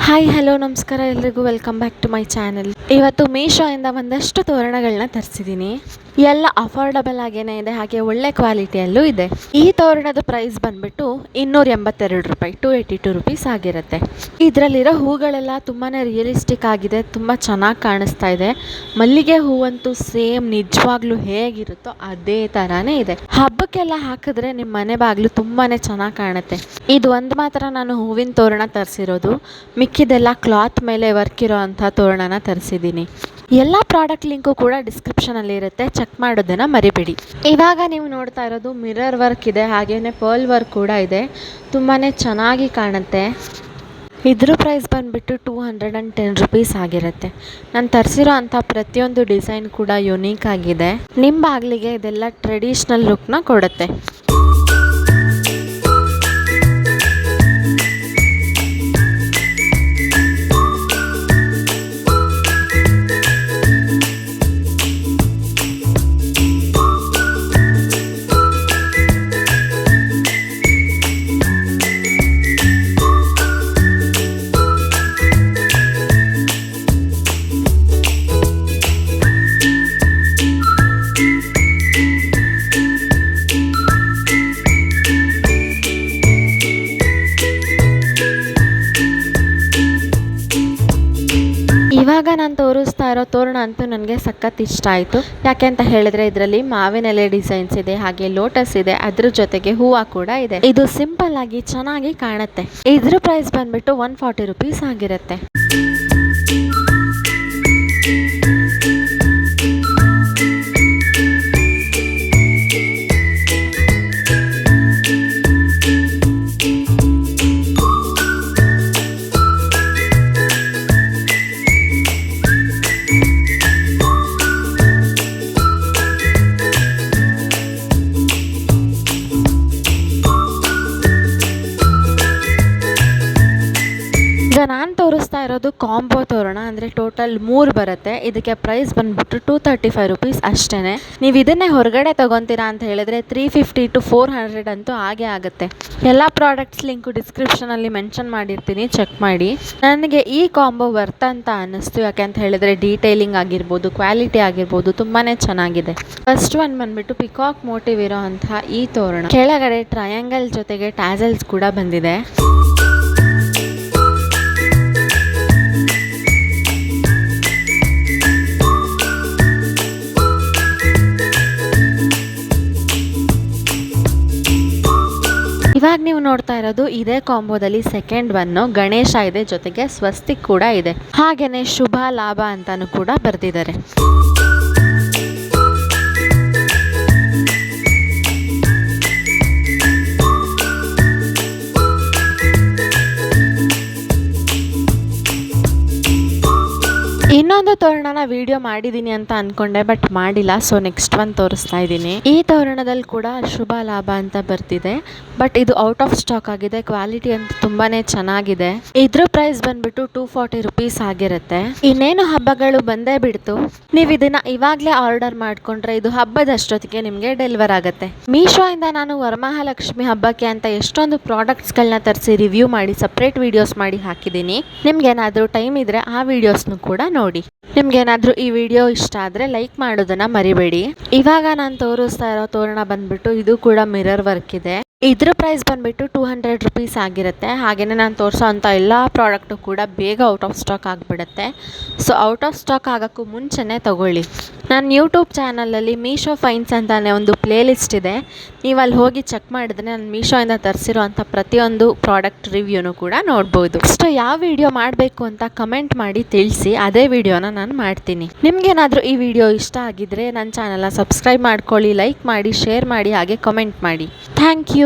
Hi hello ನಮಸ್ಕಾರ ಎಲ್ರಿಗೂ welcome back to my channel. ಇವತ್ತು ಮೀಶೋಯಿಂದ ಒಂದಷ್ಟು ತೋರಣಗಳನ್ನ ತರಿಸಿದ್ದೀನಿ. ಎಲ್ಲ ಅಫೋರ್ಡಬಲ್ ಆಗೇನೆ ಇದೆ, ಹಾಗೆ ಒಳ್ಳೆ ಕ್ವಾಲಿಟಿಯಲ್ಲೂ ಇದೆ. ಈ ತೋರಣದ ಪ್ರೈಸ್ ಬಂದ್ಬಿಟ್ಟು 282 ರೂಪಾಯಿ, 282 ರುಪೀಸ್ ಆಗಿರುತ್ತೆ. ಇದರಲ್ಲಿರೋ ಹೂಗಳೆಲ್ಲ ತುಂಬಾ ರಿಯಲಿಸ್ಟಿಕ್ ಆಗಿದೆ, ತುಂಬ ಚೆನ್ನಾಗಿ ಕಾಣಿಸ್ತಾ ಇದೆ. ಮಲ್ಲಿಗೆ ಹೂವಂತೂ ಸೇಮ್ ನಿಜವಾಗ್ಲೂ ಹೇಗಿರುತ್ತೋ ಅದೇ ಥರನೇ ಇದೆ. ಹಬ್ಬಕ್ಕೆಲ್ಲ ಹಾಕಿದ್ರೆ ನಿಮ್ಮ ಮನೆ ಬಾಗಿಲು ತುಂಬಾ ಚೆನ್ನಾಗಿ ಕಾಣುತ್ತೆ. ಇದು ಒಂದು ಮಾತ್ರ ನಾನು ಹೂವಿನ ತೋರಣ ತರಿಸಿರೋದು, ಮಿಕ್ಕಿದೆಲ್ಲ ಕ್ಲಾತ್ ಮೇಲೆ ವರ್ಕ್ ಇರೋ ಅಂಥ ತೋರಣನ ತರಿಸಿದ್ದೀನಿ. ಎಲ್ಲ ಪ್ರಾಡಕ್ಟ್ ಲಿಂಕು ಕೂಡ ಡಿಸ್ಕ್ರಿಪ್ಷನಲ್ಲಿ ಇರುತ್ತೆ, ಚೆಕ್ ಮಾಡೋದನ್ನು ಮರಿಬೇಡಿ. ಇವಾಗ ನೀವು ನೋಡ್ತಾ ಇರೋದು ಮಿರರ್ ವರ್ಕ್ ಇದೆ, ಹಾಗೆಯೇ ಪರ್ಲ್ ವರ್ಕ್ ಕೂಡ ಇದೆ, ತುಂಬಾ ಚೆನ್ನಾಗಿ ಕಾಣುತ್ತೆ. ಇದ್ರ ಪ್ರೈಸ್ ಬಂದುಬಿಟ್ಟು 210 ರುಪೀಸ್ ಆಗಿರುತ್ತೆ. ನಾನು ತರಿಸಿರೋ ಅಂಥ ಪ್ರತಿಯೊಂದು ಡಿಸೈನ್ ಕೂಡ ಯುನೀಕ್ ಆಗಿದೆ. ನಿಮ್ಮ ಬಾಗಿಲಿಗೆ ಇದೆಲ್ಲ ಟ್ರೆಡಿಷ್ನಲ್ ಲುಕ್ನ ಕೊಡುತ್ತೆ. ಇವಾಗ ನಾನು ತೋರಿಸ್ತಾ ಇರೋ ತೋರಣ ಅಂತೂ ನನಗೆ ಸಖತ್ ಇಷ್ಟ ಆಯಿತು. ಯಾಕೆ ಅಂತ ಹೇಳಿದ್ರೆ ಇದರಲ್ಲಿ ಮಾವಿನ ಎಲೆ ಡಿಸೈನ್ಸ್ ಇದೆ, ಹಾಗೆ ಲೋಟಸ್ ಇದೆ, ಅದ್ರ ಜೊತೆಗೆ ಹೂವು ಕೂಡ ಇದೆ. ಇದು ಸಿಂಪಲ್ ಆಗಿ ಚೆನ್ನಾಗಿ ಕಾಣುತ್ತೆ. ಇದ್ರ ಪ್ರೈಸ್ ಬಂದ್ಬಿಟ್ಟು 140 ರುಪೀಸ್ ಆಗಿರುತ್ತೆ. ಈಗ ನಾನು ತೋರಿಸ್ತಾ ಇರೋದು ಕಾಂಬೋ ತೋರಣ, ಅಂದರೆ ಟೋಟಲ್ 3 ಬರುತ್ತೆ. ಇದಕ್ಕೆ ಪ್ರೈಸ್ ಬಂದ್ಬಿಟ್ಟು 235 ರುಪೀಸ್ ಅಷ್ಟೇ. ನೀವು ಇದನ್ನೇ ಹೊರಗಡೆ ತೊಗೊತೀರಾ ಅಂತ ಹೇಳಿದ್ರೆ 350 to 400 ಅಂತೂ ಹಾಗೆ ಆಗುತ್ತೆ. ಎಲ್ಲ ಪ್ರಾಡಕ್ಟ್ಸ್ ಲಿಂಕು ಡಿಸ್ಕ್ರಿಪ್ಷನಲ್ಲಿ ಮೆನ್ಷನ್ ಮಾಡಿರ್ತೀನಿ, ಚೆಕ್ ಮಾಡಿ. ನನಗೆ ಈ ಕಾಂಬೋ ವರ್ತ್ ಅಂತ ಅನ್ನಿಸ್ತು, ಯಾಕೆ ಅಂತ ಹೇಳಿದ್ರೆ ಡೀಟೇಲಿಂಗ್ ಆಗಿರ್ಬೋದು, ಕ್ವಾಲಿಟಿ ಆಗಿರ್ಬೋದು ತುಂಬಾ ಚೆನ್ನಾಗಿದೆ. ಫಸ್ಟ್ ಒನ್ ಬಂದ್ಬಿಟ್ಟು ಪಿಕಾಕ್ ಮೋಟಿವ್ ಇರೋ ಅಂತಹ ಈ ತೋರಣ, ಕೆಳಗಡೆ ಟ್ರಯಾಂಗಲ್ ಜೊತೆಗೆ ಟ್ಯಾಸಲ್ಸ್ ಕೂಡ ಬಂದಿದೆ. ಇವಾಗ ನೀವು ನೋಡ್ತಾ ಇರೋದು ಇದೇ ಕಾಂಬೋದಲ್ಲಿ ಸೆಕೆಂಡ್ ಒನ್ನು, ಗಣೇಶ ಇದೆ, ಜೊತೆಗೆ ಸ್ವಸ್ತಿಕ್ ಕೂಡ ಇದೆ, ಹಾಗೇನೆ ಶುಭ ಲಾಭ ಅಂತಾನು ಕೂಡ ಬರ್ದಿದ್ದಾರೆ. ಇನ್ನೊಂದು ತೋರಣನ ವಿಡಿಯೋ ಮಾಡಿದ್ದೀನಿ ಅಂತ ಅನ್ಕೊಂಡೆ, ಬಟ್ ಮಾಡಿಲ್ಲ, ಸೊ ನೆಕ್ಸ್ಟ್ ಒನ್ ತೋರಿಸ್ತಾ ಇದ್ದೀನಿ. ಈ ತೋರಣದಲ್ಲಿ ಕೂಡ ಶುಭ ಲಾಭ ಅಂತ ಬರ್ತಿದೆ, ಬಟ್ ಇದು ಔಟ್ ಆಫ್ ಸ್ಟಾಕ್ ಆಗಿದೆ. ಕ್ವಾಲಿಟಿ ಅಂತ ತುಂಬಾನೇ ಚೆನ್ನಾಗಿದೆ. ಇದ್ರ ಪ್ರೈಸ್ ಬಂದ್ಬಿಟ್ಟು 240 ರುಪೀಸ್ ಆಗಿರುತ್ತೆ. ಇನ್ನೇನು ಹಬ್ಬಗಳು ಬಂದೇ ಬಿಡ್ತು, ನೀವು ಇದನ್ನ ಇವಾಗಲೇ ಆರ್ಡರ್ ಮಾಡ್ಕೊಂಡ್ರೆ ಇದು ಹಬ್ಬದಷ್ಟೊತ್ತಿಗೆ ನಿಮಗೆ ಡೆಲಿವರ್ ಆಗುತ್ತೆ. ಮೀಶೋ ಇಂದ ನಾನು ವರಮಹಾಲಕ್ಷ್ಮಿ ಹಬ್ಬಕ್ಕೆ ಅಂತ ಎಷ್ಟೊಂದು ಪ್ರಾಡಕ್ಟ್ಸ್ಗಳನ್ನ ತರಿಸಿ ರಿವ್ಯೂ ಮಾಡಿ ಸಪ್ರೇಟ್ ವಿಡಿಯೋಸ್ ಮಾಡಿ ಹಾಕಿದ್ದೀನಿ. ನಿಮ್ಗೇನಾದ್ರೂ ಟೈಮ್ ಇದ್ರೆ ಆ ವಿಡಿಯೋಸ್ನು ಕೂಡ ನೋಡಿ. ನಿಮ್ಗೇನಾದ್ರೂ ಈ ವಿಡಿಯೋ ಇಷ್ಟ ಆದರೆ ಲೈಕ್ ಮಾಡೋದನ್ನ ಮರಿಬೇಡಿ. ಇವಾಗ ನಾನು ತೋರಿಸ್ತಾ ಇರೋ ತೋರಣ ಬಂದ್ಬಿಟ್ಟು ಇದು ಕೂಡ ಮಿರರ್ ವರ್ಕ್ ಇದೆ. ಇದ್ರ ಪ್ರೈಸ್ ಬಂದ್ಬಿಟ್ಟು 200 ರುಪೀಸ್ ಆಗಿರುತ್ತೆ. ಹಾಗೆಯೇ ನಾನು ತೋರಿಸೋ ಅಂಥ ಎಲ್ಲ ಪ್ರಾಡಕ್ಟು ಕೂಡ ಬೇಗ ಔಟ್ ಆಫ್ ಸ್ಟಾಕ್ ಆಗಿಬಿಡುತ್ತೆ. ಸೊ ಔಟ್ ಆಫ್ ಸ್ಟಾಕ್ ಆಗೋಕ್ಕೂ ಮುಂಚೆನೇ ತಗೊಳ್ಳಿ. ನನ್ನ ಯೂಟ್ಯೂಬ್ ಚಾನಲಲ್ಲಿ ಮೀಶೋ ಫೈನ್ಸ್ ಅಂತಾನೆ ಒಂದು ಪ್ಲೇ ಲಿಸ್ಟ್ ಇದೆ, ನೀವು ಅಲ್ಲಿ ಹೋಗಿ ಚೆಕ್ ಮಾಡಿದ್ರೆ ನಾನು ಮೀಶೋಯಿಂದ ತರಿಸಿರೋ ಅಂಥ ಪ್ರತಿಯೊಂದು ಪ್ರಾಡಕ್ಟ್ ರಿವ್ಯೂನು ಕೂಡ ನೋಡ್ಬೋದು. ಇಷ್ಟು ಯಾವ ವಿಡಿಯೋ ಮಾಡಬೇಕು ಅಂತ ಕಮೆಂಟ್ ಮಾಡಿ ತಿಳಿಸಿ, ಅದೇ ವಿಡಿಯೋನ ನಾನು ಮಾಡ್ತೀನಿ. ನಿಮ್ಗೇನಾದರೂ ಈ ವಿಡಿಯೋ ಇಷ್ಟ ಆಗಿದ್ರೆ ನನ್ನ ಚಾನಲ್ನ ಸಬ್ಸ್ಕ್ರೈಬ್ ಮಾಡ್ಕೊಳ್ಳಿ, ಲೈಕ್ ಮಾಡಿ, ಶೇರ್ ಮಾಡಿ, ಹಾಗೆ ಕಮೆಂಟ್ ಮಾಡಿ. Thank you.